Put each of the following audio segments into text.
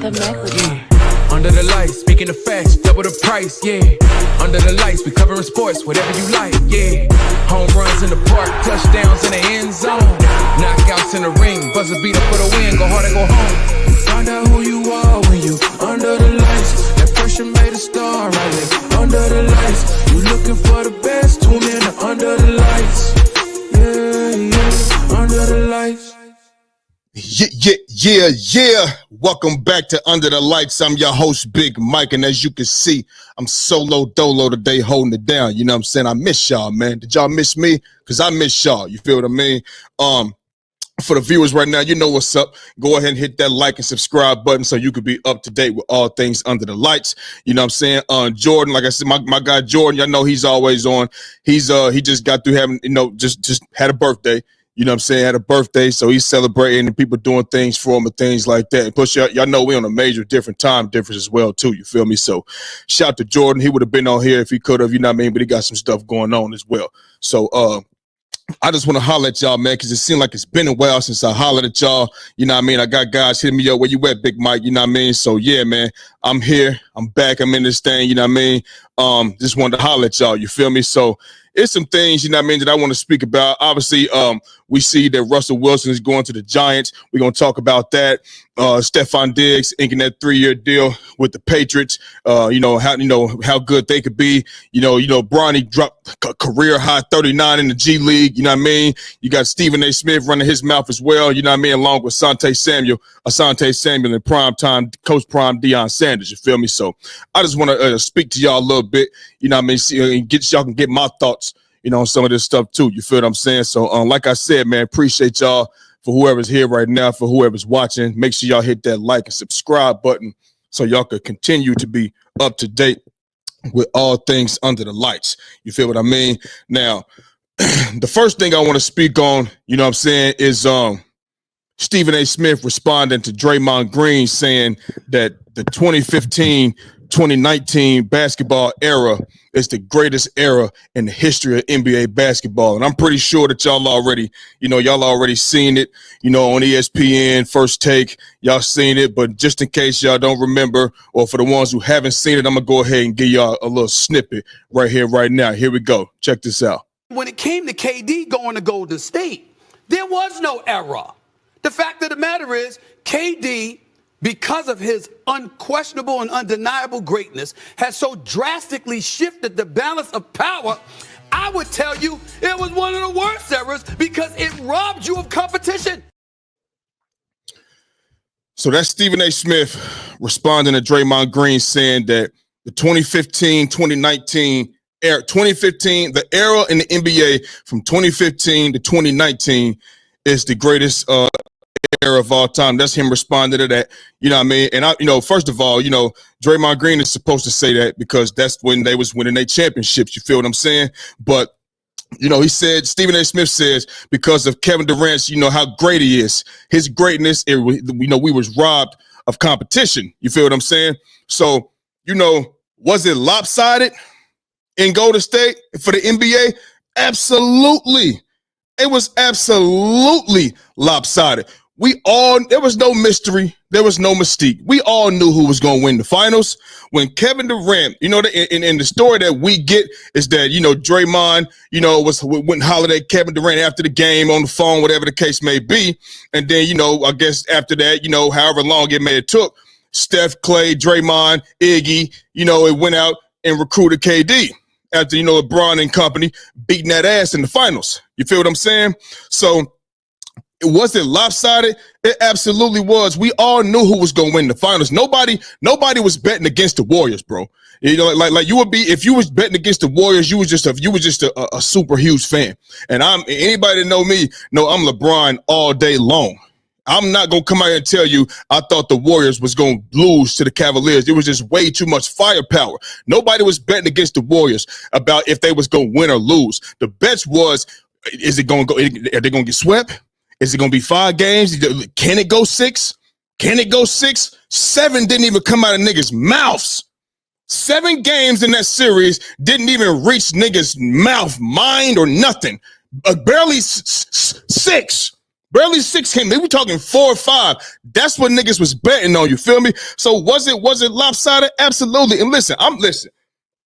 The microphone. Under the lights, speaking of facts, double the price, yeah. Under the lights, we covering sports, whatever you like, yeah. Home runs in the park, touchdowns in the end zone. Knockouts in the ring, buzzer beater for the win, go hard and go home. Find out who you are when you under the lights. That pressure made a star, right there. Under the lights, you looking for the best, tune in to Under the Lights. Yeah, Under the Lights. Yeah. Welcome back to Under the Lights. I'm your host, Big Mike, and as you can see, I'm solo dolo today holding it down. You know what I'm saying? I miss y'all, man. Did y'all miss me? Because I miss y'all. You feel what I mean? For the viewers right now, you know what's up. Go ahead and hit that like and subscribe button so you could be up to date with all things Under the Lights. You know what I'm saying? Jordan, like I said, my guy Jordan, y'all know he's always on. He just got through having, just had a birthday. You know what I'm saying? Had a birthday, so he's celebrating and people doing things for him and things like that. And plus, y'all know we on a major different time difference as well, too. You feel me? So shout out to Jordan. He would have been on here if he could have, you know what I mean? But he got some stuff going on as well. So I just want to holler at y'all, man, because it seemed like it's been a while since I hollered at y'all. You know what I mean? I got guys hitting me up, where you at, Big Mike? You know what I mean? So, yeah, man, I'm here. I'm back. I'm in this thing, you know what I mean? Just wanted to holler at y'all. You feel me? So it's some things, you know what I mean, that I want to speak about. Obviously, we see that Russell Wilson is going to the Giants. We're going to talk about that. Stefon Diggs inking that 3-year deal with the Patriots. How good they could be. Bronny dropped a career high 39 in the G League. You know what I mean? You got Stephen A. Smith running his mouth as well. You know what I mean? Along with Asante Samuel and prime time Coach Prime Deion Sanders. You feel me? So I just want to speak to y'all a little bit. You know what I mean? Y'all can get my thoughts, on some of this stuff too. You feel what I'm saying? So like I said, man, appreciate y'all. For whoever's here right now, for whoever's watching, make sure y'all hit that like and subscribe button so y'all could continue to be up to date with all things Under the Lights. You feel what I mean? Now, the first thing I want to speak on, you know what I'm saying, is Stephen A. Smith responding to Draymond Green saying that the 2015-2019 basketball era is the greatest era in the history of NBA basketball. And I'm pretty sure that y'all already seen it, on ESPN, First Take, y'all seen it. But just in case y'all don't remember, or for the ones who haven't seen it, I'm going to go ahead and give y'all a little snippet right here, right now. Here we go. Check this out. When it came to KD going to Golden State, there was no era. The fact of the matter is, KD, because of his unquestionable and undeniable greatness, has so drastically shifted the balance of power. I would tell you it was one of the worst eras because it robbed you of competition. So that's Stephen A. Smith responding to Draymond Green saying that the 2015-2019 era, the era in the NBA from 2015 to 2019 is the greatest era of all time. That's him responding to that. You know what I mean? And first of all, Draymond Green is supposed to say that because that's when they was winning their championships. You feel what I'm saying? But he said, Stephen A. Smith says, because of Kevin Durant's, how great he is, his greatness, we was robbed of competition. You feel what I'm saying? So, was it lopsided in Golden State for the NBA? Absolutely. It was absolutely lopsided. There was no mystery. There was no mystique. We all knew who was going to win the finals. When Kevin Durant, in the story that we get is that, Draymond, went and hollered at Kevin Durant after the game on the phone, whatever the case may be. And then, I guess after that, however long it took, Steph, Clay, Draymond, Iggy, it went out and recruited KD after, LeBron and company beating that ass in the finals. You feel what I'm saying? So, was it lopsided? It absolutely was. We all knew who was going to win the finals. Nobody was betting against the Warriors, bro. Like you would be if you was betting against the Warriors. You was just a super huge fan. And anybody that know me know I'm LeBron all day long. I'm not gonna come out here and tell you I thought the Warriors was gonna lose to the Cavaliers. It was just way too much firepower. Nobody was betting against the Warriors about if they was gonna win or lose. The bets was, is it gonna go? Are they gonna get swept? Is it going to be 5 games? Can it go 6? Can it go 6? 7 didn't even come out of niggas' mouths. 7 games in that series didn't even reach niggas' mouth, mind, or nothing. Barely 6. Barely 6 him. They were talking 4 or 5. That's what niggas was betting on. You feel me? So was it lopsided? Absolutely. And listen.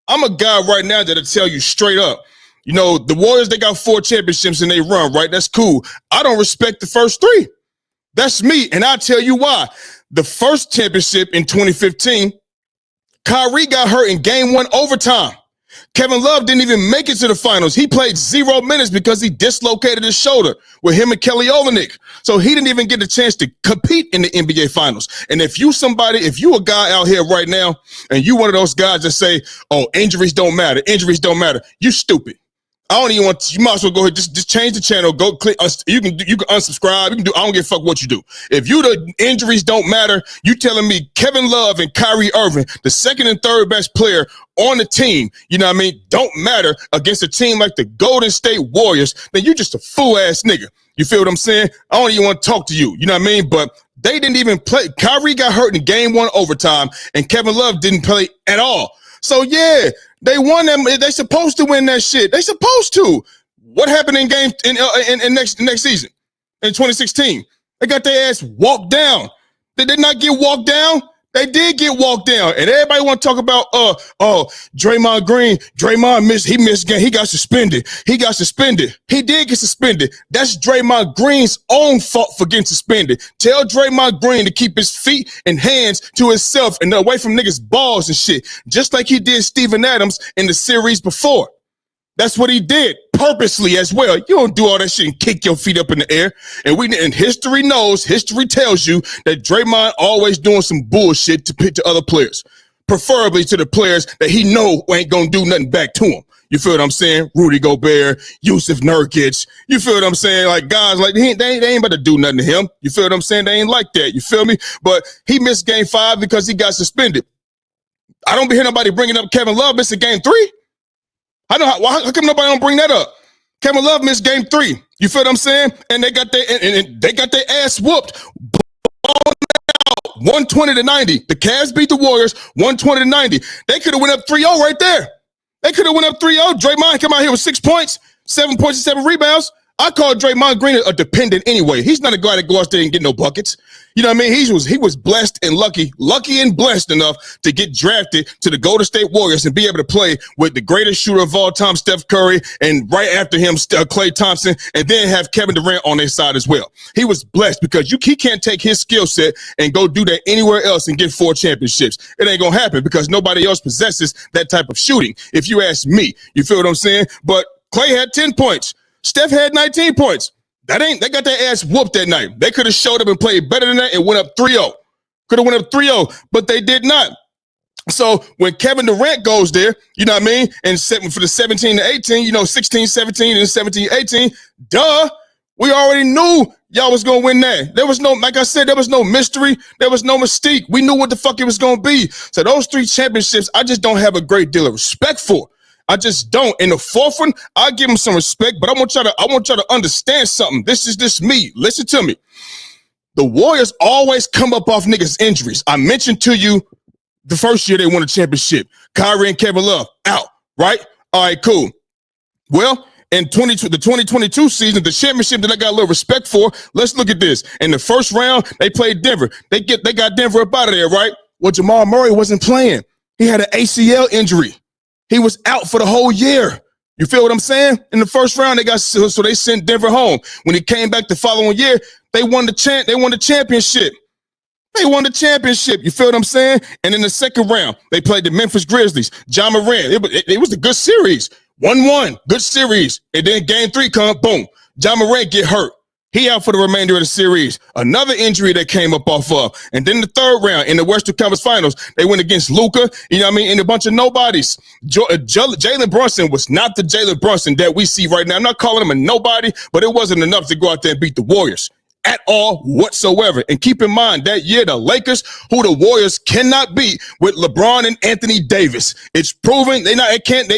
I'm a guy right now that'll tell you straight up. You know, the Warriors, they got 4 championships and they run, right? That's cool. I don't respect the first 3. That's me. And I'll tell you why. The first championship in 2015, Kyrie got hurt in game 1 overtime. Kevin Love didn't even make it to the finals. He played 0 minutes because he dislocated his shoulder with him and Kelly Olynyk. So he didn't even get the chance to compete in the NBA finals. And if you a guy out here right now and you one of those guys that say, oh, injuries don't matter, you stupid. I don't even want. You might as well go ahead. Just change the channel. Go click. You can unsubscribe. You can do. I don't give a fuck what you do. If the injuries don't matter, you telling me Kevin Love and Kyrie Irving, the second and third best player on the team, you know what I mean, don't matter against a team like the Golden State Warriors, then you just a fool ass nigga. You feel what I'm saying? I don't even want to talk to you. You know what I mean? But they didn't even play. Kyrie got hurt in game 1 overtime, and Kevin Love didn't play at all. So yeah. They won them. They supposed to win that shit. They supposed to. What happened in next season in 2016? They got their ass walked down. They did not get walked down. They did get walked down. And everybody want to talk about Draymond Green. Draymond missed game. He got suspended. He did get suspended. That's Draymond Green's own fault for getting suspended. Tell Draymond Green to keep his feet and hands to himself and away from niggas' balls and shit. Just like he did Steven Adams in the series before. That's what he did purposely as well. You don't do all that shit and kick your feet up in the air. And history tells you that Draymond always doing some bullshit to pitch to other players, preferably to the players that he know ain't gonna do nothing back to him. You feel what I'm saying? Rudy Gobert, Yusuf Nurkic. You feel what I'm saying? Like guys like they ain't about to do nothing to him. You feel what I'm saying? They ain't like that. You feel me? But he missed game 5 because he got suspended. I don't hear nobody bringing up Kevin Love missing game 3. How come nobody don't bring that up? Kevin Love missed game 3. You feel what I'm saying? And they got their ass whooped. 120-90. The Cavs beat the Warriors 120-90. They could have went up 3-0 right there. Draymond came out here with 6 points, 7 points and 7 rebounds. I call Draymond Green a dependent anyway. He's not a guy that go out there and get no buckets. You know what I mean? He was blessed and lucky and blessed enough to get drafted to the Golden State Warriors and be able to play with the greatest shooter of all time, Steph Curry, and right after him, Klay Thompson, and then have Kevin Durant on their side as well. He was blessed because he can't take his skill set and go do that anywhere else and get 4 championships. It ain't gonna happen because nobody else possesses that type of shooting. If you ask me, you feel what I'm saying? But Klay had 10 points. Steph had 19 points. They got their ass whooped that night. They could have showed up and played better than that and went up 3-0. Could have went up 3-0, but they did not. So when Kevin Durant goes there, you know what I mean, and for the 17-18, 16-17 and 17-18, duh, we already knew y'all was going to win that. There was no, like I said, there was no mystery. There was no mystique. We knew what the fuck it was going to be. So those 3 championships, I just don't have a great deal of respect for. I just don't. In the 4th one, I give him some respect, but I want y'all to understand something. This is me. Listen to me. The Warriors always come up off niggas' injuries. I mentioned to you the first year they won a championship. Kyrie and Kevin Love out, right? All right, cool. Well, in the 2022 season, the championship that I got a little respect for, let's look at this. In the first round, they played Denver. They got Denver up out of there, right? Well, Jamal Murray wasn't playing. He had an ACL injury. He was out for the whole year. You feel what I'm saying? In the first round, so they sent Denver home. When he came back the following year, they won the championship. You feel what I'm saying? And in the second round, they played the Memphis Grizzlies. Ja Morant. It was a good series. 1-1, good series. And then game 3 come, boom. Ja Morant get hurt. He out for the remainder of the series. Another injury that came up off of. And then the third round in the Western Conference Finals, they went against Luka, you know what I mean, and a bunch of nobodies. Jalen Brunson was not the Jalen Brunson that we see right now. I'm not calling him a nobody, but it wasn't enough to go out there and beat the Warriors at all whatsoever. And keep in mind, that year, the Lakers, who the Warriors cannot beat with LeBron and Anthony Davis. It's proven they can't,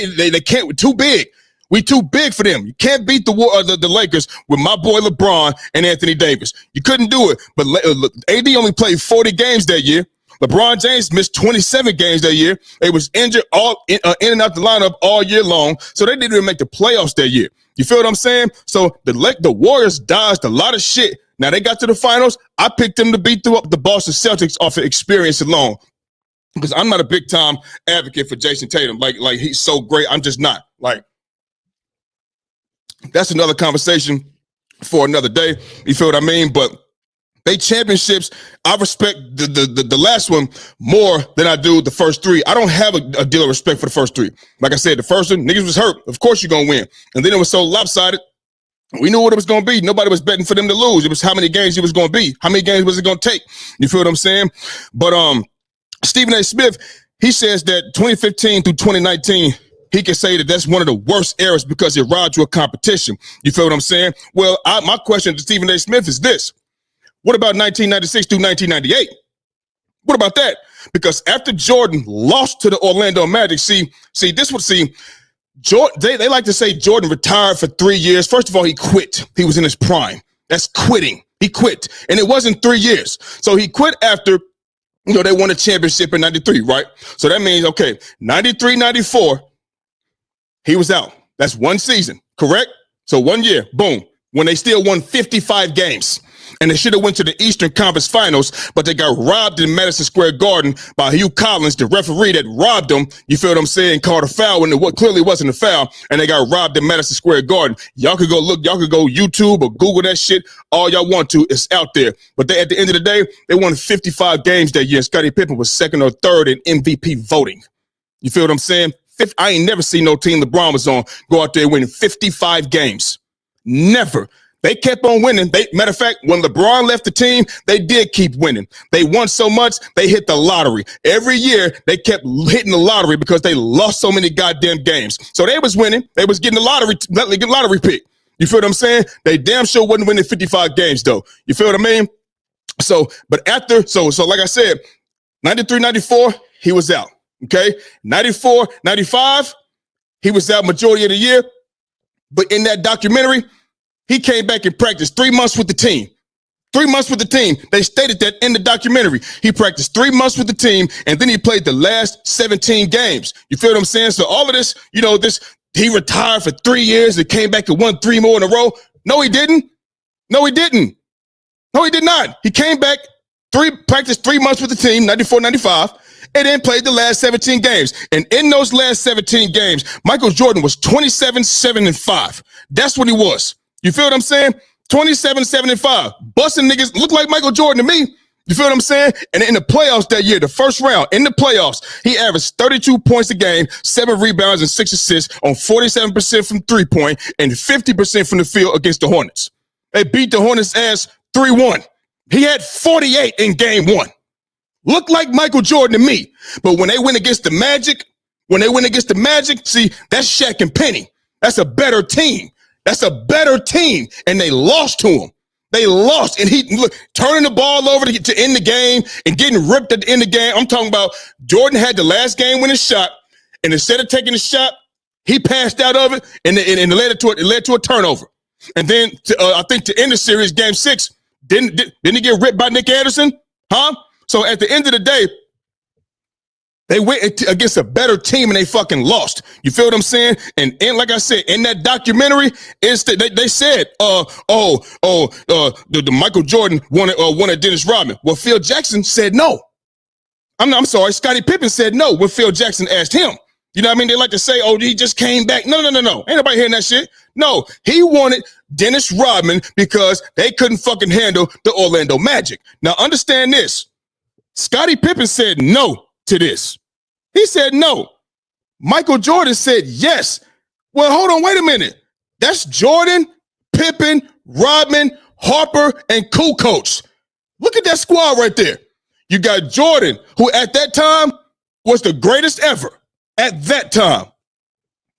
we're too big. We too big for them. You can't beat the Lakers with my boy LeBron and Anthony Davis. You couldn't do it. But AD only played 40 games that year. LeBron James missed 27 games that year. They was injured in and out the lineup all year long, so they didn't even make the playoffs that year. You feel what I'm saying? So the Warriors dodged a lot of shit. Now they got to the finals. I picked them to beat the Boston Celtics off of experience alone. Because I'm not a big time advocate for Jason Tatum. Like he's so great. I'm just not. Like, that's another conversation for another day. You feel what I mean? But they championships, I respect the last one more than I do the first three. I don't have a deal of respect for the first three. Like I said, the first one, niggas was hurt. Of course you're going to win. And then it was so lopsided. We knew what it was going to be. Nobody was betting for them to lose. It was how many games it was going to be. How many games was it going to take? You feel what I'm saying? But Stephen A. Smith, he says that 2015 through 2019, he can say that that's one of the worst eras because it robbed you of competition. You feel what I'm saying? Well, my question to Stephen A. Smith is this. What about 1996 through 1998? What about that? Because after Jordan lost to the Orlando Magic, Jordan, they like to say Jordan retired for 3 years. First of all, he quit. He was in his prime. That's quitting. He quit. And it wasn't 3 years. So he quit after, they won a championship in 93, right? So that means, okay, 93, 94, he was out. That's one season, correct? So 1 year, boom, when they still won 55 games. And they should have went to the Eastern Conference Finals, but they got robbed in Madison Square Garden by Hugh Collins, the referee that robbed them. You feel what I'm saying? Called a foul when it clearly wasn't a foul, and they got robbed in Madison Square Garden. Y'all could go look, y'all could go YouTube or Google that shit all y'all want to. It's out there. But at the end of the day, they won 55 games that year. Scottie Pippen was second or third in MVP voting. You feel what I'm saying? I ain't never seen no team LeBron was on go out there winning 55 games. Never. They kept on winning. Matter of fact, when LeBron left the team, they did keep winning. They won so much, they hit the lottery. Every year, they kept hitting the lottery because they lost so many goddamn games. So they was winning. They was getting the lottery pick. You feel what I'm saying? They damn sure wasn't winning 55 games, though. You feel what I mean? So like I said, 93, 94, he was out. Okay? 94, 95, he was out majority of the year. But in that documentary, he came back and practiced 3 months with the team. 3 months with the team. They stated that in the documentary. He practiced 3 months with the team, and then he played the last 17 games. You feel what I'm saying? So all of this, he retired for 3 years and came back and won 3 more in a row. No, he didn't. No, he didn't. No, he did not. He came back, practiced 3 months with the team, 94, 95, and then played the last 17 games. And in those last 17 games, Michael Jordan was 27, 7, and 5. That's what he was. You feel what I'm saying? 27, 7, and 5. Busting niggas look like Michael Jordan to me. You feel what I'm saying? And in the playoffs that year, the first round, in the playoffs, he averaged 32 points a game, 7 rebounds, and 6 assists on 47% from three-point and 50% from the field against the Hornets. They beat the Hornets' ass 3-1. He had 48 in game 1. Looked like Michael Jordan to me. But when they went against the Magic, see, that's Shaq and Penny. That's a better team. That's a better team, and they lost to him. They lost, and he turning the ball over to end the game and getting ripped at the end of the game. I'm talking about Jordan had the last game winning shot, and instead of taking the shot, he passed out of it, and it led to a turnover. And then I think to end the series, game 6, didn't he get ripped by Nick Anderson? Huh? So at the end of the day, they went against a better team and they fucking lost. You feel what I'm saying? And like I said, in that documentary, they said, the Michael Jordan wanted Dennis Rodman. Well, Phil Jackson said no. I'm sorry, Scottie Pippen said no when Phil Jackson asked him. You know what I mean? They like to say, he just came back. No. Ain't nobody hearing that shit. No, he wanted Dennis Rodman because they couldn't fucking handle the Orlando Magic. Now, understand this. Scottie Pippen said no to this. He said no. Michael Jordan said yes. Well, hold on, wait a minute. That's Jordan, Pippen, Rodman, Harper, and Kukoc. Look at that squad right there. You got Jordan, who at that time was the greatest ever. At that time.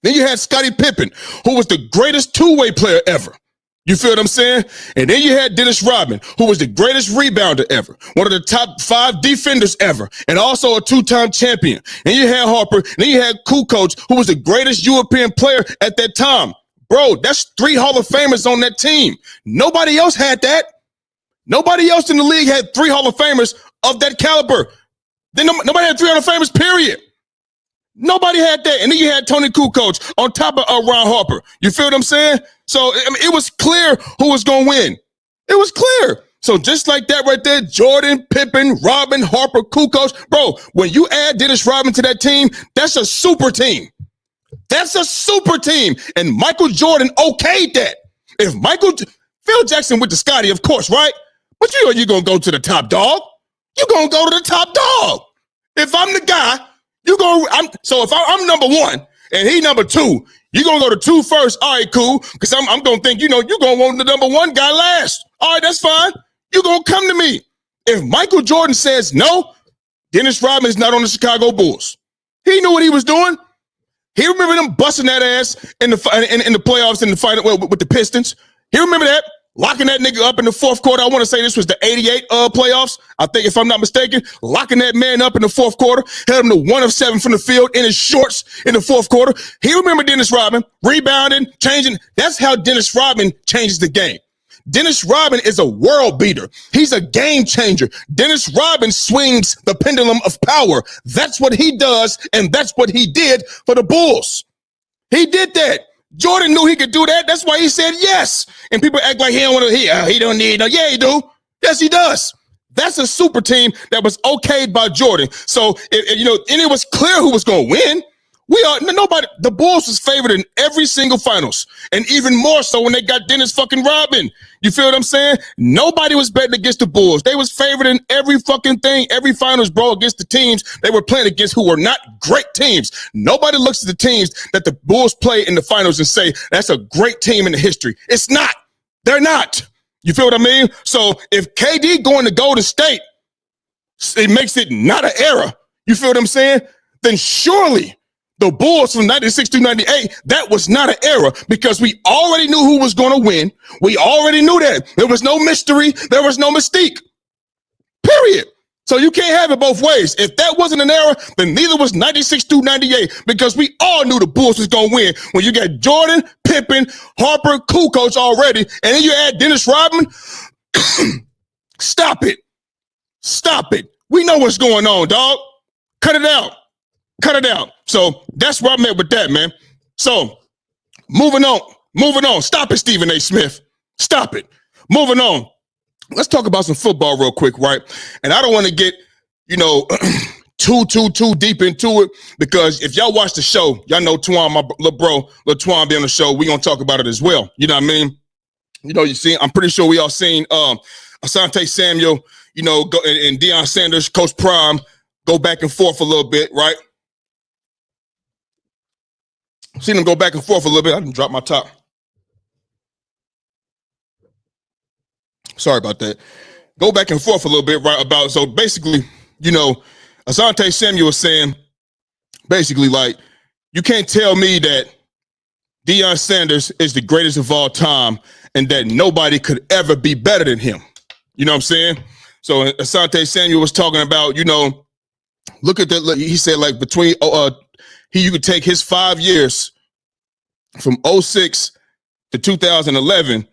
Then you had Scottie Pippen, who was the greatest two-way player ever. You feel what I'm saying? And then you had Dennis Rodman, who was the greatest rebounder ever, one of the top 5 defenders ever, and also a 2-time champion. And you had Harper, and then you had Kukoc, who was the greatest European player at that time. Bro, that's 3 Hall of Famers on that team. Nobody else had that. Nobody else in the league had 3 Hall of Famers of that caliber. Then nobody had 3 Hall of Famers, period. Nobody had that. And then you had Tony Kukoc on top of Ron Harper. You feel what I'm saying? So I mean, it was clear who was going to win. It was clear. So just like that right there, Jordan, Pippen, Rodman, Harper, Kukoc. Bro, when you add Dennis Rodman to that team, that's a super team. That's a super team. And Michael Jordan okayed that. If Phil Jackson with the Scotty, of course, right? But you know you're going to go to the top dog. You're going to go to the top dog. If I'm the guy, so if I'm number one and he number two, you're going to go to two first. All right, cool. Because I'm going to think, you're going to want the number one guy last. All right, that's fine. You're going to come to me. If Michael Jordan says no, Dennis Rodman is not on the Chicago Bulls. He knew what he was doing. He remember them busting that ass in the playoffs in the final with the Pistons. He remember that. Locking that nigga up in the fourth quarter. I want to say this was the 88 playoffs. I think, if I'm not mistaken, locking that man up in the fourth quarter, held him to 1 of 7 from the field in his shorts in the fourth quarter. He remember Dennis Rodman, rebounding, changing. That's how Dennis Rodman changes the game. Dennis Rodman is a world beater. He's a game changer. Dennis Rodman swings the pendulum of power. That's what he does, and that's what he did for the Bulls. He did that. Jordan knew he could do that. That's why he said yes. And people act like he don't want to. He don't need no. Yeah, he do. Yes, he does. That's a super team that was okayed by Jordan. So and it was clear who was going to win. The Bulls was favored in every single finals, and even more so when they got Dennis fucking Rodman. You feel what I'm saying? Nobody was betting against the Bulls. They was favored in every fucking thing, every finals, bro, against the teams they were playing against who were not great teams. Nobody looks at the teams that the Bulls play in the finals and say, that's a great team in the history. It's not. They're not. You feel what I mean? So if KD going to Golden State, it makes it not an era. You feel what I'm saying? Then surely the Bulls from 96 to 98, that was not an era because we already knew who was going to win. We already knew that. There was no mystery. There was no mystique. Period. So you can't have it both ways. If that wasn't an era, then neither was 96 to 98 because we all knew the Bulls was going to win. When you got Jordan, Pippen, Harper, Kukoc already, and then you add Dennis Rodman, stop it. Stop it. We know what's going on, dog. Cut it out. Cut it out. So that's where I'm at with that, man. So moving on. Stop it, Stephen A. Smith. Stop it. Moving on. Let's talk about some football real quick, right? And I don't want to get, too deep into it because if y'all watch the show, y'all know Twan, my little bro, little Twan be on the show. We gonna talk about it as well. You know what I mean? You see, I'm pretty sure we all seen Asante Samuel, and Deion Sanders, Coach Prime, go back and forth a little bit, right? Seen them go back and forth a little bit. I didn't drop my top. Sorry about that. Go back and forth a little bit, right? So basically, Asante Samuel was saying, basically, like, you can't tell me that Deion Sanders is the greatest of all time and that nobody could ever be better than him. You know what I'm saying? So Asante Samuel was talking about, look at that. He said, like, between you could take his 5 years from 06 to 2011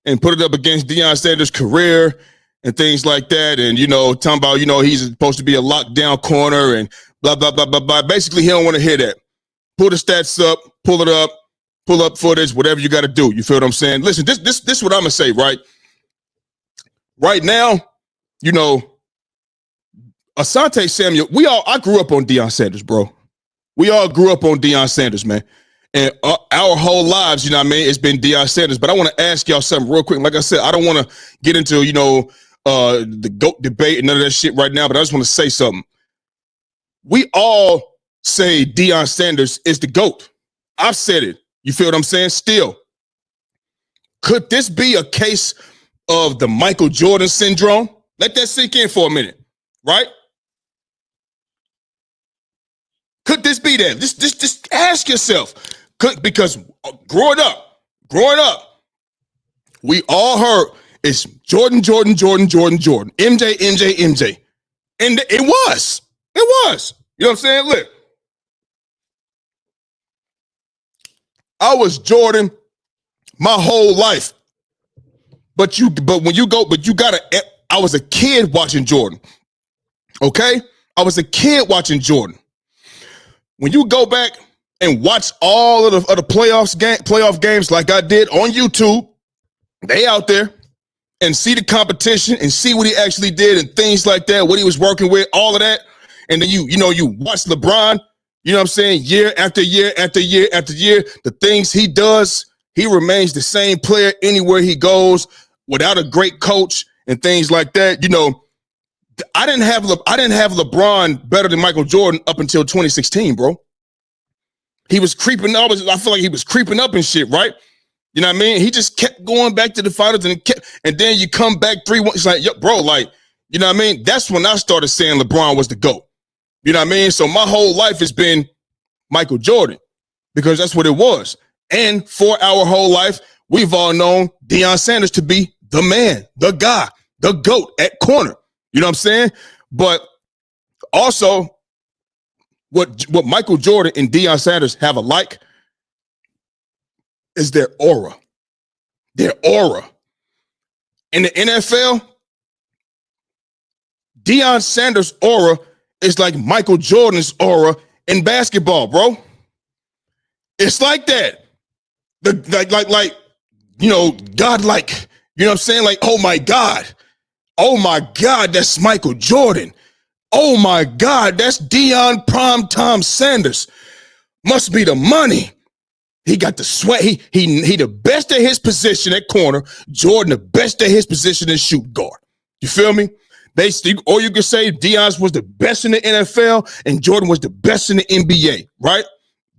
and put it up against Deion Sanders' career and things like that. And, talking about, he's supposed to be a lockdown corner and blah, blah, blah, blah, blah. Basically, he don't want to hear that. Pull the stats up, pull it up, pull up footage, whatever you got to do. You feel what I'm saying? Listen, this is what I'm going to say, right? Right now, Asante Samuel, I grew up on Deion Sanders, bro. We all grew up on Deion Sanders, man. And our whole lives, it's been Deion Sanders. But I want to ask y'all something real quick. Like I said, I don't want to get into, the GOAT debate and none of that shit right now, but I just want to say something. We all say Deion Sanders is the GOAT. I've said it. You feel what I'm saying? Still, could this be a case of the Michael Jordan syndrome? Let that sink in for a minute, right? Could this be that? Just ask yourself. Because growing up, we all heard it's Jordan, MJ. And it was. You know what I'm saying? Look, I was Jordan my whole life. I was a kid watching Jordan. Okay? I was a kid watching Jordan. when you go back and watch all of the playoff games like I did on YouTube, they out there and see the competition and see what he actually did and things like that, what he was working with, all of that. And then you watch LeBron, you know what I'm saying, year after year after year after year, the things he does, he remains the same player anywhere he goes without a great coach and things like that. You know, I didn't have LeBron better than Michael Jordan up until 2016, bro. He was creeping up. I feel like he was creeping up and shit, right? You know what I mean? He just kept going back to the finals and then you come back 3-1. It's like, yo, bro, like, you know what I mean? That's when I started saying LeBron was the GOAT. You know what I mean? So my whole life has been Michael Jordan because that's what it was. And for our whole life, we've all known Deion Sanders to be the man, the guy, the GOAT at corner. You know what I'm saying? But also, what Michael Jordan and Deion Sanders have alike is their aura. Their aura. In the NFL, Deion Sanders' aura is like Michael Jordan's aura in basketball, bro. It's like that. Like, you know, godlike. You know what I'm saying? Like, oh my God, that's Michael Jordan. Oh my God, that's Deion Primetime Sanders. Must be the money. He got the sweat. He the best at his position at corner. Jordan the best at his position in shoot guard. You feel me? Or you could say Deion was the best in the NFL and Jordan was the best in the NBA, right?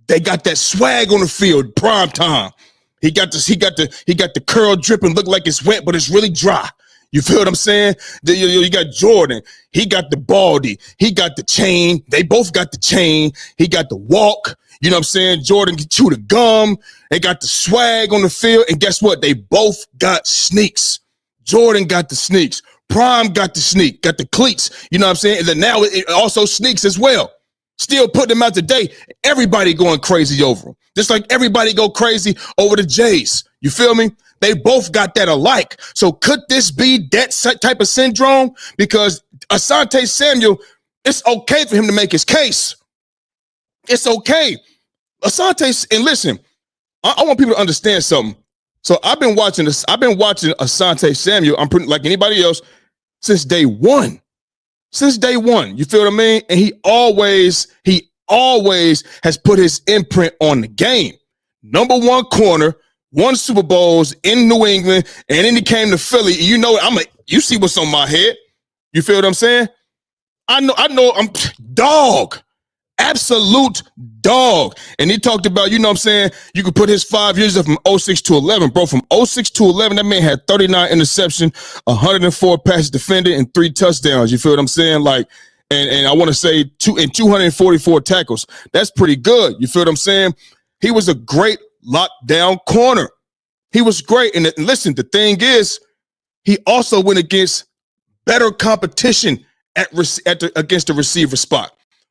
They got that swag on the field, prime time. He got the curl dripping, look like it's wet, but it's really dry. You feel what I'm saying? You got Jordan. He got the baldy. He got the chain. They both got the chain. He got the walk. You know what I'm saying? Jordan can chew the gum. They got the swag on the field. And guess what? They both got sneaks. Jordan got the sneaks. Prime got the sneak, got the cleats. You know what I'm saying? And then now it also sneaks as well. Still putting them out today. Everybody going crazy over them. Just like everybody go crazy over the Jays. You feel me? They both got that alike. So could this be that type of syndrome? Because Asante Samuel, it's okay for him to make his case. It's okay. Asante, and listen, I want people to understand something. So I've been watching Asante Samuel, I'm pretty like anybody else, since day one. Since day one. You feel what I mean? And he always has put his imprint on the game. Number one corner, won Super Bowls in New England, and then he came to Philly. You know, you see what's on my head. You feel what I'm saying? I know I'm dog. Absolute dog. And he talked about, you know what I'm saying, you could put his 5 years up from 06 to 11. Bro, from 06 to 11, that man had 39 interception, 104 passes defended, and 3 touchdowns. You feel what I'm saying? Like, and I want to say 244 tackles. That's pretty good. You feel what I'm saying? He was a great lockdown corner. He was great. And listen, the thing is, he also went against better competition against the receiver spot.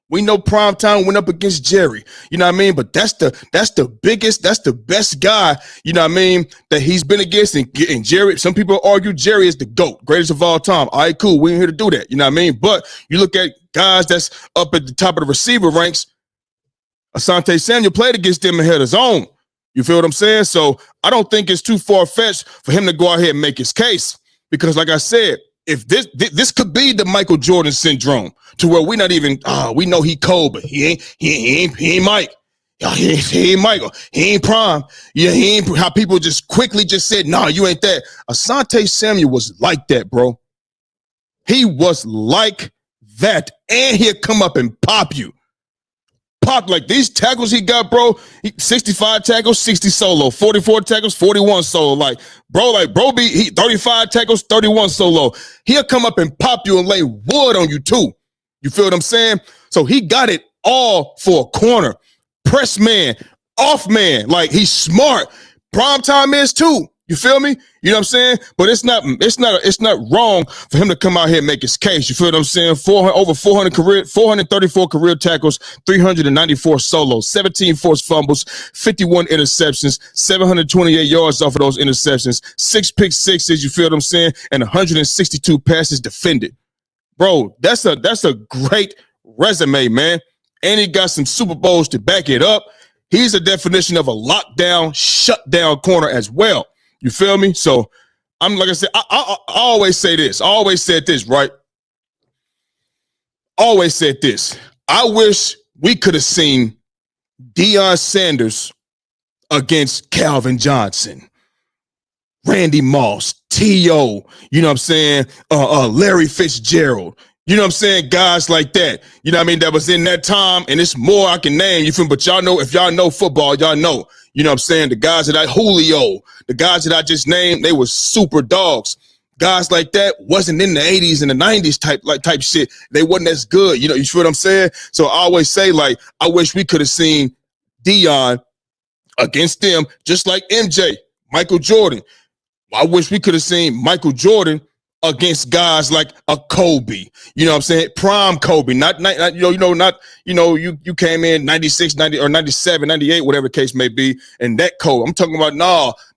We know Primetime went up against Jerry, you know what I mean? But that's the biggest, that's the best guy, you know what I mean, that he's been against. And Jerry, some people argue Jerry is the GOAT, greatest of all time. All right, cool. We ain't here to do that, you know what I mean? But you look at guys that's up at the top of the receiver ranks, Asante Samuel played against them and held his own. You feel what I'm saying? So I don't think it's too far-fetched for him to go out here and make his case. Because like I said, if this could be the Michael Jordan syndrome, to where we're not even, we know he cold, but he ain't Mike. He ain't Michael. He ain't Prime. Yeah, he ain't how people just quickly just said, nah, you ain't that. Asante Samuel was like that, bro. He was like that. And he'll come up and pop you. Pop like these tackles he got, bro. 65 tackles, 60 solo, 44 tackles, 41 solo. Like, bro be 35 tackles, 31 solo. He'll come up and pop you and lay wood on you too. You feel what I'm saying? So he got it all for a corner. Press man, off man. Like, he's smart. Primetime is too. You feel me? You know what I'm saying? But it's not wrong for him to come out here and make his case. You feel what I'm saying? 434 career tackles, 394 solos, 17 forced fumbles, 51 interceptions, 728 yards off of those interceptions, 6 pick sixes, you feel what I'm saying? And 162 passes defended. Bro, that's a great resume, man. and he got some Super Bowls to back it up. He's a definition of a lockdown, shutdown corner as well. You feel me? So I'm like I said, I always say this. I always said this, right? Always said this. I wish we could have seen Deion Sanders against Calvin Johnson, Randy Moss, T.O., you know what I'm saying? Larry Fitzgerald. You know what I'm saying? Guys like that. You know what I mean? That was in that time, and it's more I can name. You feel? But y'all know, if y'all know football, y'all know. You know what I'm saying? The guys that Julio, the guys that I just named, they were super dogs. Guys like that wasn't in the 80s and the 90s type shit. They wasn't as good. You know, you feel what I'm saying? So I always say, like, I wish we could have seen Deion against them, just like MJ, Michael Jordan. I wish we could have seen Michael Jordan against guys like a Kobe, you know what I'm saying? Prime Kobe, not you came in 96, 90 or 97, 98, whatever the case may be, and that Kobe. I'm talking about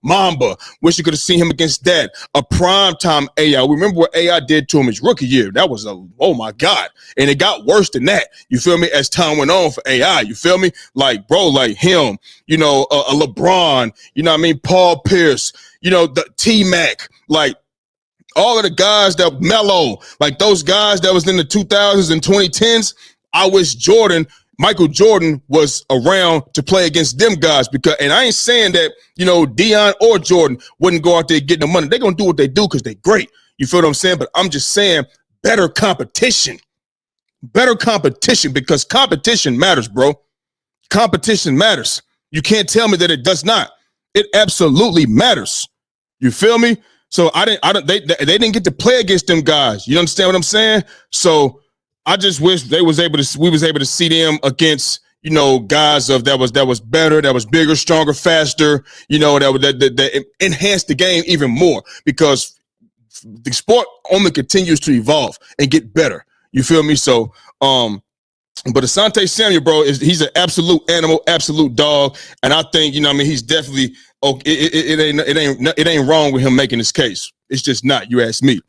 Mamba. Wish you could have seen him against that. A prime time AI. Remember what AI did to him his rookie year? That was oh my God. And it got worse than that. You feel me? As time went on for AI, you feel me? Like, bro, like him, a LeBron, you know what I mean? Paul Pierce, the T-Mac, like, all of the guys that Melo, like those guys that was in the 2000s and 2010s, I wish Michael Jordan was around to play against them guys, because, and I ain't saying that, Deion or Jordan wouldn't go out there getting the money. They're going to do what they do because they're great. You feel what I'm saying? But I'm just saying better competition, because competition matters, bro. Competition matters. You can't tell me that it does not. It absolutely matters. You feel me? So they didn't get to play against them guys. You understand what I'm saying? So I just wish we was able to see them against, guys that was better, that was bigger, stronger, faster, that enhanced the game even more, because the sport only continues to evolve and get better. You feel me? So, but Asante Samuel, bro, he's an absolute animal, absolute dog, and I think he's definitely it ain't wrong with him making this case. It's just not. You ask me.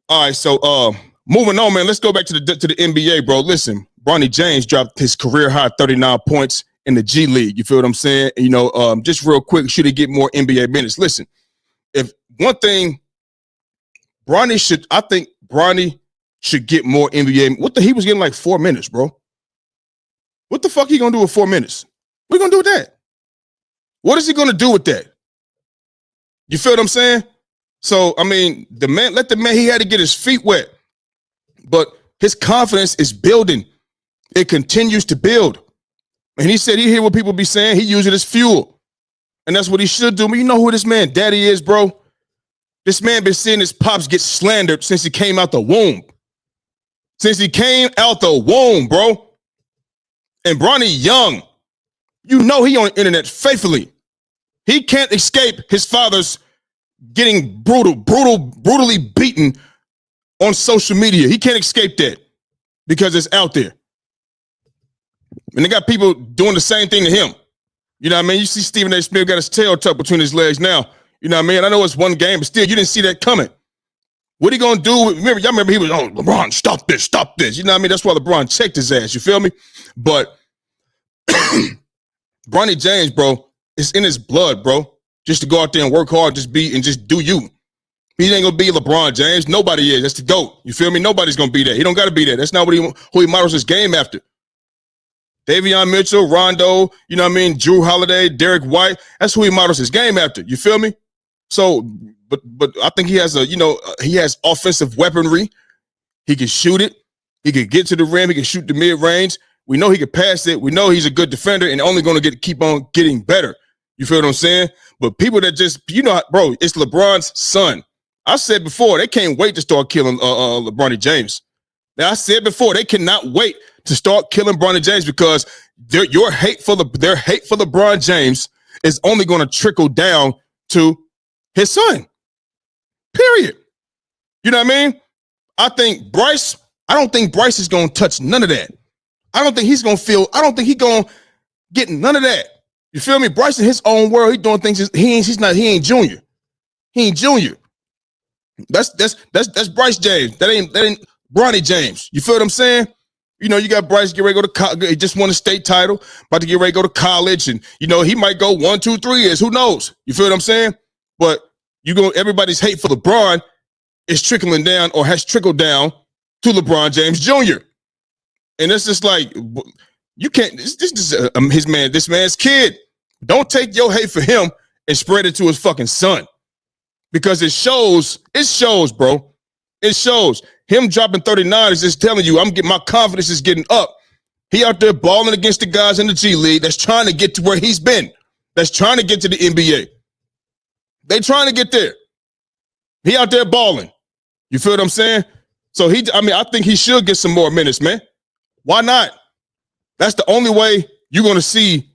All right, so moving on, man. Let's go back to the NBA, bro. Listen, Bronny James dropped his career high 39 points in the G League. You feel what I'm saying? Just real quick, should he get more NBA minutes? Listen, if one thing, I think Bronny should get more NBA. He was getting like 4 minutes, bro. What the fuck he gonna do with 4 minutes? What are you gonna do with that? What is he gonna do with that? You feel what I'm saying? So, I mean, he had to get his feet wet. But his confidence is building. It continues to build. And he said he hear what people be saying. He use it as fuel. And that's what he should do. But you know who this man daddy is, bro? This man been seeing his pops get slandered since he came out the womb. Bro. And Bronny young. He on the internet faithfully. He can't escape his father's getting brutally beaten on social media. He can't escape that because it's out there. And they got people doing the same thing to him. You know what I mean? You see Stephen A. Smith got his tail tucked between his legs now. You know what I mean? I know it's one game, but still, you didn't see that coming. What are you going to do? Y'all remember he was, LeBron, stop this. You know what I mean? That's why LeBron checked his ass. You feel me? But Bronny James, bro, it's in his blood, bro. Just to go out there and work hard, just do you. He ain't going to be LeBron James. Nobody is. That's the GOAT. You feel me? Nobody's going to be that. He don't got to be that. That's not who he models his game after. Davion Mitchell, Rondo, you know what I mean? Drew Holiday, Derek White. That's who he models his game after. You feel me? So, but I think he has he has offensive weaponry. He can shoot it. He can get to the rim. He can shoot the mid-range. We know he can pass it. We know he's a good defender and only going to keep on getting better. You feel what I'm saying? But people that just, bro, it's LeBron's son. I said before, they can't wait to start killing Bronny James. Now, I said before, they cannot wait to start killing Bronny James, because their hate for LeBron James is only going to trickle down to his son. Period. You know what I mean? I don't think Bryce is going to touch none of that. I don't think he's going to get none of that. You feel me? Bryce in his own world, he doing things. He ain't junior. He ain't junior. That's Bryce James. That ain't Bronny James. You feel what I'm saying? You know, you got Bryce get ready to go to college. He just won a state title, about to get ready to go to college. And, you know, he might go 1, 2, 3 years. Who knows? You feel what I'm saying? But everybody's hate for LeBron is trickling down or has trickled down to LeBron James Jr. And it's just like, you can't, this is this man's kid. Don't take your hate for him and spread it to his fucking son. Because it shows, bro. It shows. Him dropping 39 is just telling you, my confidence is getting up. He out there balling against the guys in the G League that's trying to get to where he's been. That's trying to get to the NBA. They trying to get there. He out there balling. You feel what I'm saying? So I think he should get some more minutes, man. Why not? That's the only way you're going to see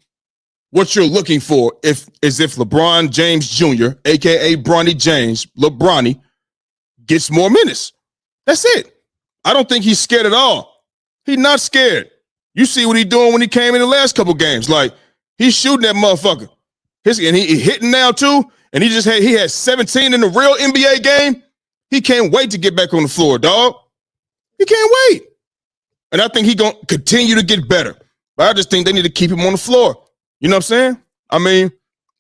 what you're looking for if LeBron James Jr., a.k.a. Bronny James, LeBronny, gets more minutes. That's it. I don't think he's scared at all. He's not scared. You see what he's doing when he came in the last couple games. Like, he's shooting that motherfucker. And he hitting now, too. And he had 17 in the real NBA game. He can't wait to get back on the floor, dog. He can't wait. And I think he's going to continue to get better. But I just think they need to keep him on the floor. You know what I'm saying? I mean,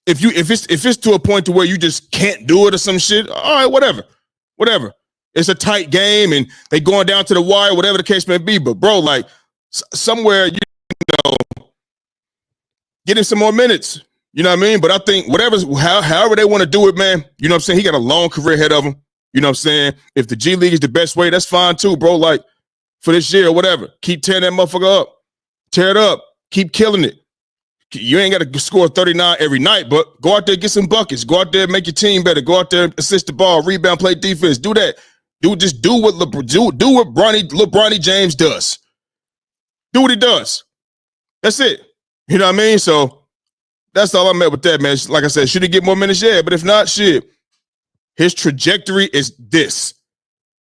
if it's to a point to where you just can't do it or some shit, all right, whatever. It's a tight game and they going down to the wire, whatever the case may be. But bro, like somewhere, get him some more minutes. You know what I mean? But I think however they want to do it, man. You know what I'm saying? He got a long career ahead of him. You know what I'm saying? If the G League is the best way, that's fine too, bro. Like for this year or whatever, keep tearing that motherfucker up. Tear it up. Keep killing it. You ain't got to score 39 every night, but go out there, get some buckets. Go out there, make your team better. Go out there, assist the ball, rebound, play defense. Do that. Do what LeBronny James does. Do what he does. That's it. You know what I mean? So that's all I'm at with that, man. Like I said, should he get more minutes? Yeah, but if not, shit. His trajectory is this.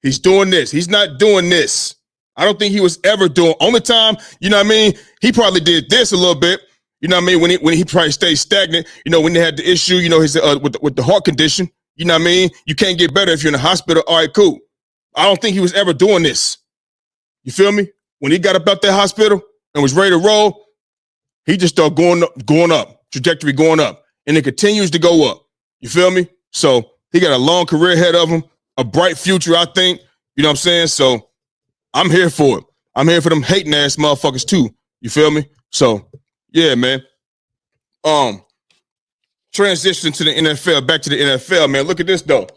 He's doing this. He's not doing this. I don't think he was ever doing. Only time, you know what I mean? He probably did this a little bit. You know what I mean? When he probably stayed stagnant, you know, when they had the issue, you know, his with the heart condition, you know what I mean? You can't get better if you're in the hospital. All right, cool. I don't think he was ever doing this. You feel me? When he got up out that hospital and was ready to roll, he just started going up, trajectory going up, and it continues to go up. You feel me? So he got a long career ahead of him, a bright future, I think. You know what I'm saying? So I'm here for it. I'm here for them hating ass motherfuckers too. You feel me? So yeah, man. Transition to the NFL, back to the NFL, man. Look at this though.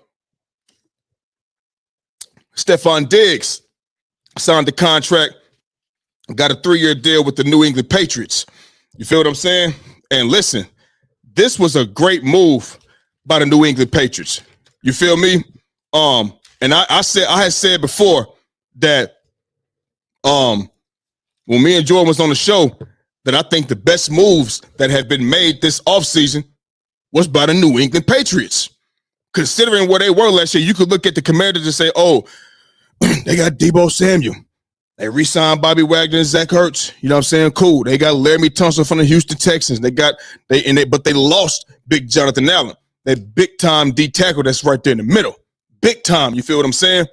Stefon Diggs signed the contract, got a 3-year deal with the New England Patriots. You feel what I'm saying? And listen, this was a great move by the New England Patriots. You feel me? And I had said before that when me and Jordan was on the show, that I think the best moves that have been made this offseason was by the New England Patriots. Considering where they were last year, you could look at the Commanders and say, oh, they got Deebo Samuel. They re-signed Bobby Wagner and Zach Ertz. You know what I'm saying? Cool. They got Laramie Tunsil from the Houston Texans. But they lost Big Jonathan Allen. That big-time D tackle that's right there in the middle. Big time. You feel what I'm saying?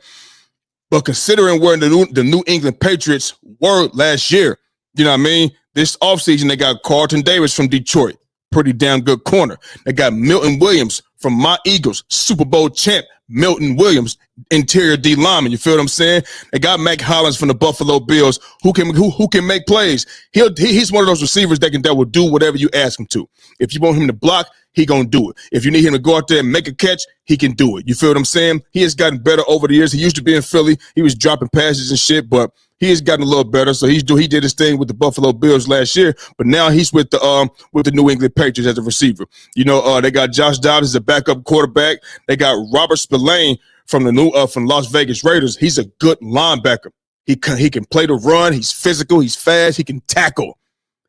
But considering where the New England Patriots were last year, you know what I mean? This offseason, they got Carlton Davis from Detroit. Pretty damn good corner. They got Milton Williams from my Eagles, Super Bowl champ, Milton Williams, interior D lineman. You feel what I'm saying? They got Mac Hollins from the Buffalo Bills, who can make plays. He's one of those receivers that will do whatever you ask him to. If you want him to block, he gonna do it. If you need him to go out there and make a catch, he can do it. You feel what I'm saying? He has gotten better over the years. He used to be in Philly. He was dropping passes and shit, but he has gotten a little better. So he did his thing with the Buffalo Bills last year, but now he's with the New England Patriots as a receiver. You know, they got Josh Dobbs as a backup quarterback. They got Robert Spillane from from Las Vegas Raiders. He's a good linebacker. He can play the run. He's physical. He's fast. He can tackle.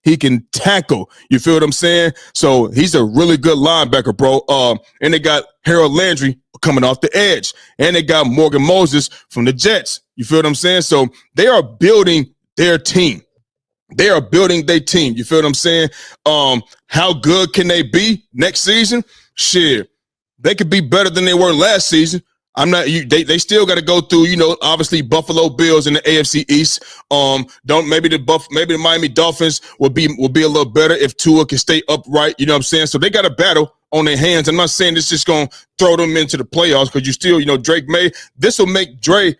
You feel what I'm saying? So he's a really good linebacker, bro. And they got Harold Landry coming off the edge. And they got Morgan Moses from the Jets. You feel what I'm saying? So they are building their team. You feel what I'm saying? How good can they be next season? Shit. They could be better than they were last season. They still got to go through, obviously Buffalo Bills in the AFC East. Maybe the Miami Dolphins will be a little better if Tua can stay upright. You know what I'm saying? So they got a battle on their hands. I'm not saying it's just going to throw them into the playoffs because you still, Drake May. This will make Drake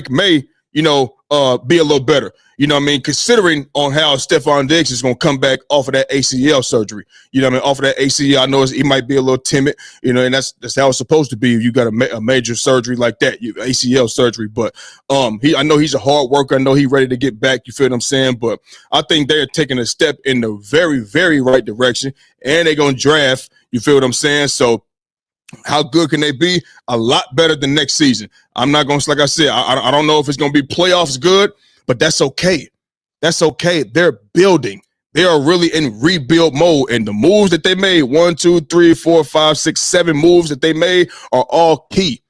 May, be a little better. You know what I mean? Considering on how Stefon Diggs is going to come back off of that ACL surgery. You know what I mean? Off of that ACL, I know he might be a little timid, and that's how it's supposed to be. If you got a major surgery like that, ACL surgery. But I know he's a hard worker. I know he's ready to get back. You feel what I'm saying? But I think they're taking a step in the very, very right direction, and they're going to draft. You feel what I'm saying? So how good can they be? A lot better than next season. I'm not going to, like I said, I don't know if it's going to be playoffs good, but that's okay. That's okay. They're building. They are really in rebuild mode. And the moves that they made, 1, 2, 3, 4, 5, 6, 7 moves that they made are all key.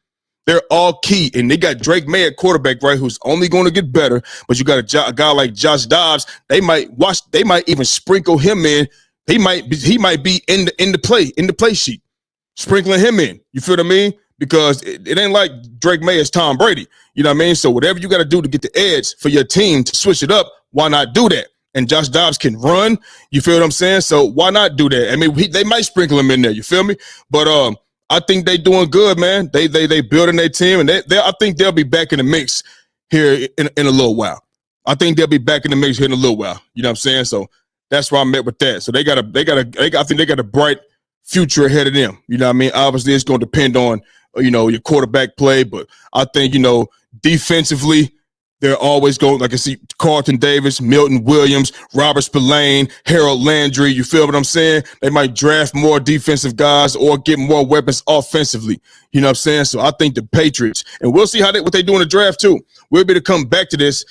They're all key. And they got Drake May at quarterback, right, who's only going to get better. But you got a guy like Josh Dobbs. They might even sprinkle him in. He might be in the play sheet. Sprinkling him in. You feel what I mean? Because it ain't like Drake May is Tom Brady. You know what I mean? So whatever you got to do to get the edge for your team to switch it up, why not do that? And Josh Dobbs can run. You feel what I'm saying? So why not do that? I mean, they might sprinkle him in there. You feel me? But I think they doing good, man. They building their team, and I think they'll be back in the mix here in a little while. I think they'll be back in the mix here in a little while. You know what I'm saying? So that's where I'm at with that. So I think they got a bright future ahead of them. You know what I mean? Obviously, it's going to depend on, your quarterback play, but I think, defensively, they're always going, like I see Carlton Davis, Milton Williams, Robert Spillane, Harold Landry. You feel what I'm saying? They might draft more defensive guys or get more weapons offensively. You know what I'm saying? So I think the Patriots, and we'll see what they do in the draft too. We'll be able to come back to this,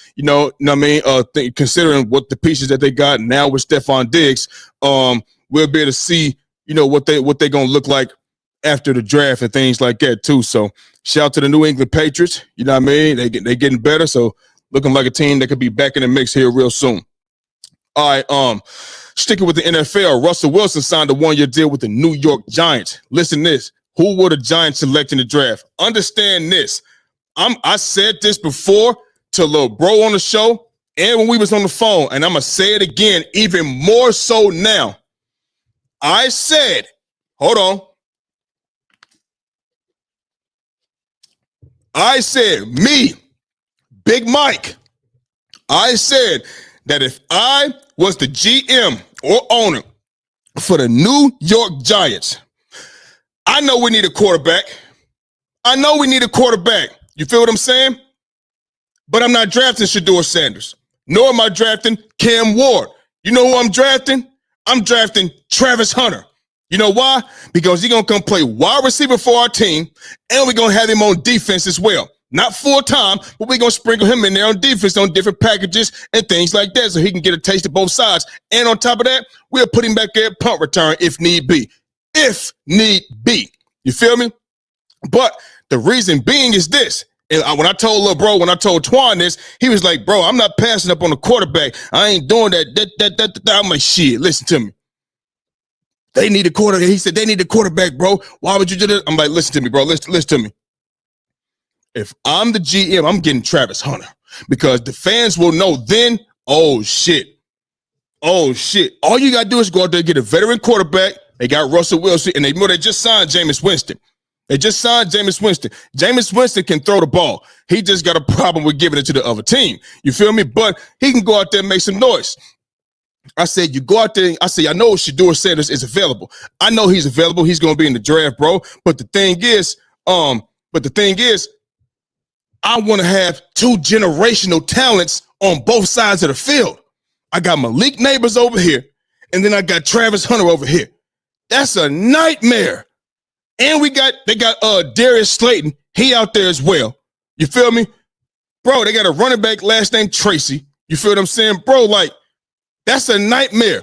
considering what the pieces that they got now with Stefon Diggs, we'll be able to see, what they're going to look like after the draft and things like that too. So shout out to the New England Patriots. You know what I mean? They getting better. So looking like a team that could be back in the mix here real soon. All right. Sticking with the NFL, Russell Wilson signed a 1-year deal with the New York Giants. Listen to this. Who would the Giants select in the draft? Understand this. I said this before to Lil Bro on the show and when we was on the phone, and I'm going to say it again, even more so now. I said, hold on. I said, me, Big Mike, I said that if I was the GM or owner for the New York Giants, I know we need a quarterback. You feel what I'm saying? But I'm not drafting Shedeur Sanders, nor am I drafting Cam Ward. You know who I'm drafting? I'm drafting Travis Hunter. You know why? Because he's going to come play wide receiver for our team, and we're going to have him on defense as well. Not full-time, but we're going to sprinkle him in there on defense on different packages and things like that so he can get a taste of both sides. And on top of that, we'll put him back there at punt return if need be. If need be. You feel me? But the reason being is this. And when I told Lil Bro, when I told Twan this, he was like, bro, I'm not passing up on the quarterback. I ain't doing that. I'm like, shit, listen to me. They need a quarterback. He said they need a quarterback, bro. Why would you do that? I'm like, listen to me, bro. Listen to me. If I'm the GM, I'm getting Travis Hunter because the fans will know then, oh, shit. All you got to do is go out there and get a veteran quarterback. They got Russell Wilson, and they just signed Jameis Winston. Jameis Winston can throw the ball. He just got a problem with giving it to the other team. You feel me? But he can go out there and make some noise. I said, you go out there. I say, I know Shedeur Sanders is available. I know he's available. He's going to be in the draft, bro. But the thing is, I want to have 2 generational talents on both sides of the field. I got Malik Neighbors over here, and then I got Travis Hunter over here. That's a nightmare. And they got Darius Slayton. He out there as well. You feel me? Bro, they got a running back last name Tracy. You feel what I'm saying? Bro, like, that's a nightmare.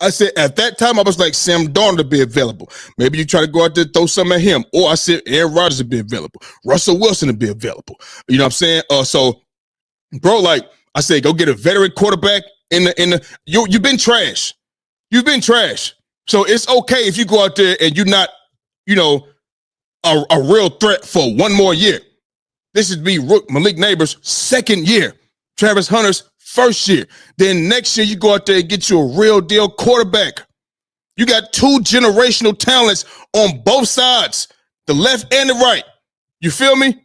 I said, at that time, I was like, Sam Darnold to be available. Maybe you try to go out there and throw something at him. Or I said, Aaron Rodgers to be available. Russell Wilson to be available. You know what I'm saying? So, bro, like, I said, go get a veteran quarterback you've been trash. So it's okay if you go out there and you're not, a real threat for one more year. This would be Malik Neighbors' second year, Travis Hunter's first year. Then next year, you go out there and get you a real deal quarterback. You got two generational talents on both sides, the left and the right. You feel me?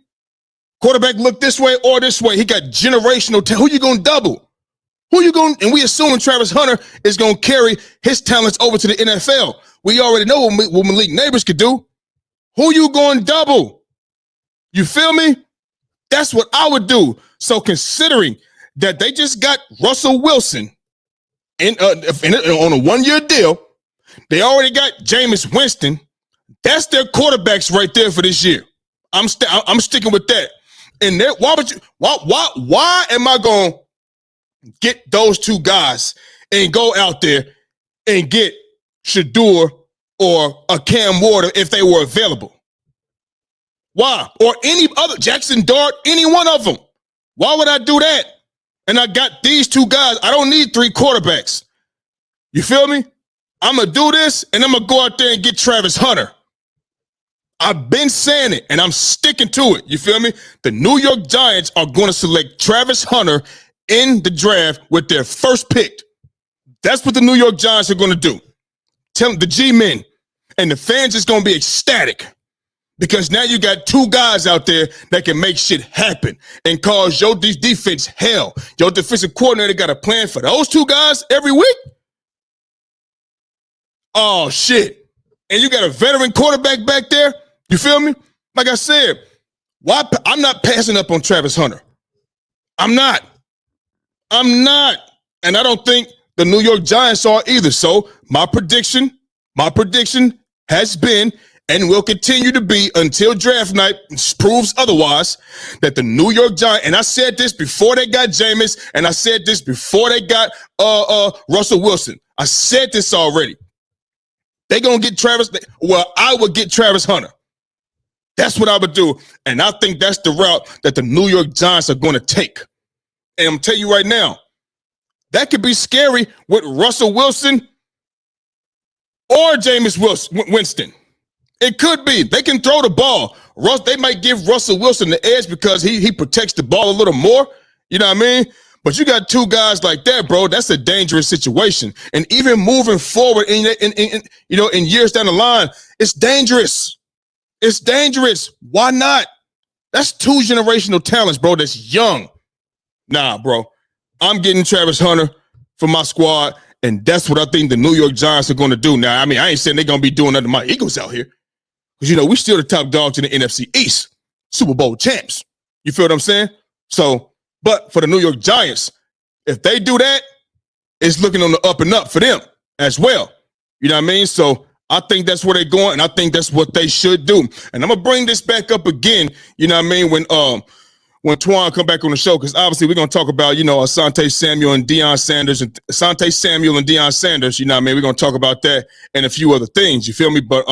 Quarterback look this way or this way. He got generational talent. Who you going to double? And we assuming Travis Hunter is going to carry his talents over to the NFL. We already know what Malik Neighbors could do. Who you going to double? You feel me? That's what I would do. So considering that they just got Russell Wilson on a one-year deal, they already got Jameis Winston. That's their quarterbacks right there for this year. I'm sticking with that. And why am I going to get those two guys and go out there and get Shador or a Cam Ward if they were available? Why? Or any other, Jackson Dart, any one of them. Why would I do that? And I got these two guys. I don't need three quarterbacks. You feel me? I'm going to do this, and I'm going to go out there and get Travis Hunter. I've been saying it, and I'm sticking to it. You feel me? The New York Giants are going to select Travis Hunter in the draft with their first pick. That's what the New York Giants are going to do. Tell them, the G-men, and the fans is going to be ecstatic because now you got two guys out there that can make shit happen and cause your defense hell. Your defensive coordinator got a plan for those two guys every week? Oh, shit. And you got a veteran quarterback back there? You feel me? Like I said, I'm not passing up on Travis Hunter. I'm not. And I don't think the New York Giants are either. So my prediction has been and will continue to be until draft night proves otherwise that the New York Giants, and I said this before they got Jameis, and I said this before they got Russell Wilson. I said this already. They're going to get Travis. Well, I would get Travis Hunter. That's what I would do. And I think that's the route that the New York Giants are going to take. And I'm telling you right now, that could be scary with Russell Wilson or Jameis Winston. It could be. They can throw the ball. They might give Russell Wilson the edge because he protects the ball a little more. You know what I mean? But you got two guys like that, bro. That's a dangerous situation. And even moving forward in years down the line, it's dangerous. It's dangerous. Why not? That's two generational talents, bro, that's young. Nah, bro. I'm getting Travis Hunter for my squad, and that's what I think the New York Giants are going to do. Now, I mean, I ain't saying they're going to be doing nothing to my Eagles out here. Because, we still the top dogs in the NFC East. Super Bowl champs. You feel what I'm saying? So, but for the New York Giants, if they do that, it's looking on the up and up for them as well. You know what I mean? So I think that's where they're going, and I think that's what they should do. And I'm going to bring this back up again, you know what I mean, when Twan come back on the show, because obviously we're going to talk about, Asante Samuel and Deion Sanders, you know what I mean? We're going to talk about that and a few other things, you feel me? But,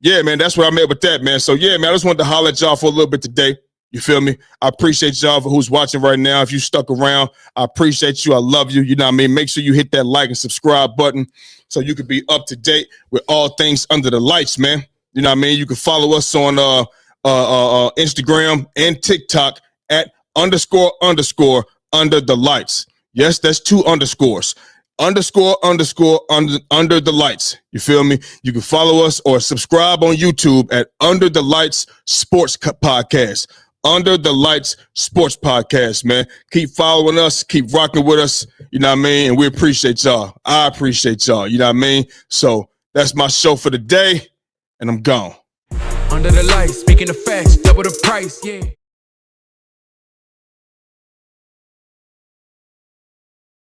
yeah, man, that's what I meant with that, man. So, yeah, man, I just wanted to holler at y'all for a little bit today. You feel me? I appreciate y'all for who's watching right now. If you stuck around, I appreciate you. I love you. You know what I mean? Make sure you hit that like and subscribe button so you can be up to date with all things under the lights, man. You know what I mean? You can follow us on Instagram and TikTok at __ under the lights. Yes, that's 2 underscores. __ under the lights. You feel me? You can follow us or subscribe on YouTube at Under the Lights Sports Podcast. Under the Lights Sports Podcast, man. Keep following us. Keep rocking with us. You know what I mean? And we appreciate y'all. I appreciate y'all. You know what I mean? So that's my show for the day, and I'm gone. Under the lights, speaking of facts, double the price, yeah.